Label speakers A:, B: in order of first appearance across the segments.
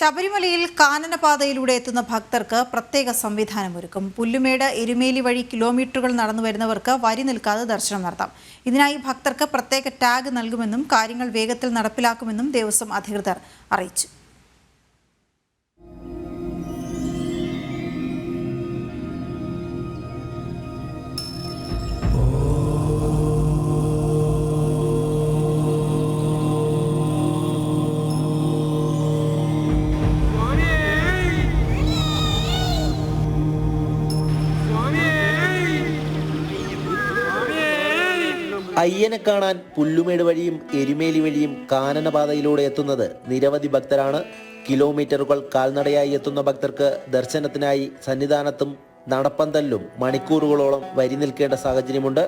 A: ശബരിമലയിൽ കാനനപാതയിലൂടെ എത്തുന്ന ഭക്തർക്ക് പ്രത്യേക സംവിധാനമൊരുക്കും. പുല്ലുമേട് എരുമേലി വഴി കിലോമീറ്ററുകൾ നടന്നു വരുന്നവർക്ക് വരി നിൽക്കാതെ ദർശനം നടത്താം. ഇതിനായി ഭക്തർക്ക് പ്രത്യേക ടാഗ് നൽകുമെന്നും കാര്യങ്ങൾ വേഗത്തിൽ നടപ്പിലാക്കുമെന്നും ദേവസ്വം അധികൃതർ അറിയിച്ചു.
B: അയ്യനെ കാണാൻ പുല്ലുമേട് വഴിയും എരുമേലി വഴിയും കാനനപാതയിലൂടെ എത്തുന്നത് നിരവധി ഭക്തരാണ്. കിലോമീറ്ററുകൾ കാൽനടയായി എത്തുന്ന ഭക്തർക്ക് ദർശനത്തിനായി സന്നിധാനത്തും നടപ്പന്തലിലും മണിക്കൂറുകളോളം വരി നിൽക്കേണ്ട സാഹചര്യമുണ്ട്.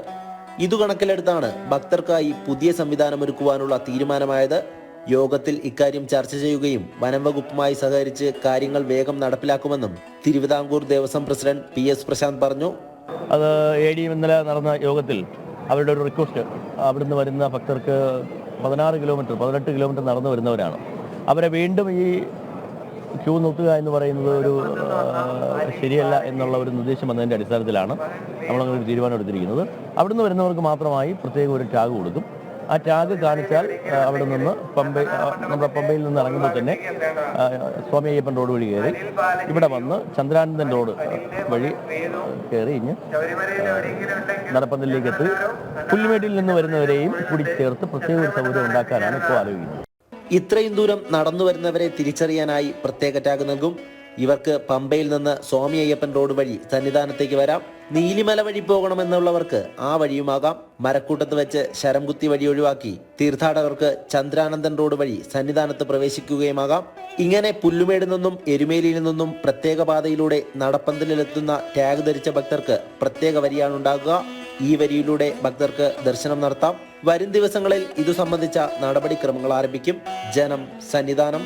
B: ഇതു കണക്കിലെടുത്താണ് ഭക്തർക്കായി പുതിയ സംവിധാനമൊരുക്കുവാനുള്ള തീരുമാനമായത്. യോഗത്തിൽ ഇക്കാര്യം ചർച്ച ചെയ്യുകയും വനം വകുപ്പുമായി സഹകരിച്ച് കാര്യങ്ങൾ വേഗം നടപ്പിലാക്കുമെന്നും തിരുവിതാംകൂർ ദേവസ്വം പ്രസിഡന്റ് PS പ്രശാന്ത് പറഞ്ഞു.
C: അത് ഇന്നലെ നടന്ന യോഗത്തിൽ അവരുടെ ഒരു റിക്വസ്റ്റ്, അവിടുന്ന് വരുന്ന ഭക്തർക്ക് 18 കിലോമീറ്റർ നടന്നു വരുന്നവരാണ്. അവരെ വീണ്ടും ഈ ക്യൂ നിർത്തുക എന്ന് പറയുന്നത് ഒരു ശരിയല്ല എന്നുള്ള ഒരു നിർദ്ദേശം വന്നതിൻ്റെ അടിസ്ഥാനത്തിലാണ് നമ്മളങ്ങനെ ഒരു തീരുമാനം എടുത്തിരിക്കുന്നത്. അവിടുന്ന് വരുന്നവർക്ക് മാത്രമായി പ്രത്യേക ഒരു ടാഗ് കൊടുക്കും. ആ ടാഗ് കാണിച്ചാൽ അവിടെ നിന്ന് നമ്മുടെ പമ്പയിൽ നിന്ന് ഇറങ്ങുമ്പോൾ തന്നെ സ്വാമി അയ്യപ്പൻ റോഡ് വഴി കയറി ഇവിടെ വന്ന് ചന്ദ്രാനന്ദൻ റോഡ് വഴി കയറി ഇഞ്ഞ് നടപ്പന്തലിലേക്ക് എത്തി പുല്ലുമേട്ടിൽ നിന്ന് വരുന്നവരെയും കൂടി ചേർത്ത് പ്രത്യേക ഒരു സൗകര്യം ഉണ്ടാക്കാനാണ് ഇപ്പോൾ ആലോചിക്കുന്നത്.
B: ഇത്രയും ദൂരം നടന്നു വരുന്നവരെ തിരിച്ചറിയാനായി പ്രത്യേക ടാഗ് നൽകും. ഇവർക്ക് പമ്പയിൽ നിന്ന് സ്വാമി അയ്യപ്പൻ റോഡ് വഴി സന്നിധാനത്തേക്ക് വരാം. നീലിമല വഴി പോകണമെന്നുള്ളവർക്ക് ആ വഴിയുമാകാം. മരക്കൂട്ടത്ത് വെച്ച് ശരംകുത്തി വഴി ഒഴിവാക്കി തീർത്ഥാടകർക്ക് ചന്ദ്രാനന്ദൻ റോഡ് വഴി സന്നിധാനത്ത് പ്രവേശിക്കുകയുമാകാം. ഇങ്ങനെ പുല്ലുമേടിൽ നിന്നും എരുമേലിയിൽ നിന്നും പ്രത്യേക പാതയിലൂടെ നടപ്പന്തലിലെത്തുന്ന ടാഗ് ധരിച്ച ഭക്തർക്ക് പ്രത്യേക വരിയാണ് ഉണ്ടാകുക. ഈ വരിയിലൂടെ ഭക്തർക്ക് ദർശനം നടത്താം. വരും ദിവസങ്ങളിൽ ഇതു സംബന്ധിച്ച നടപടിക്രമങ്ങൾ ആരംഭിക്കും. ജനം, സന്നിധാനം.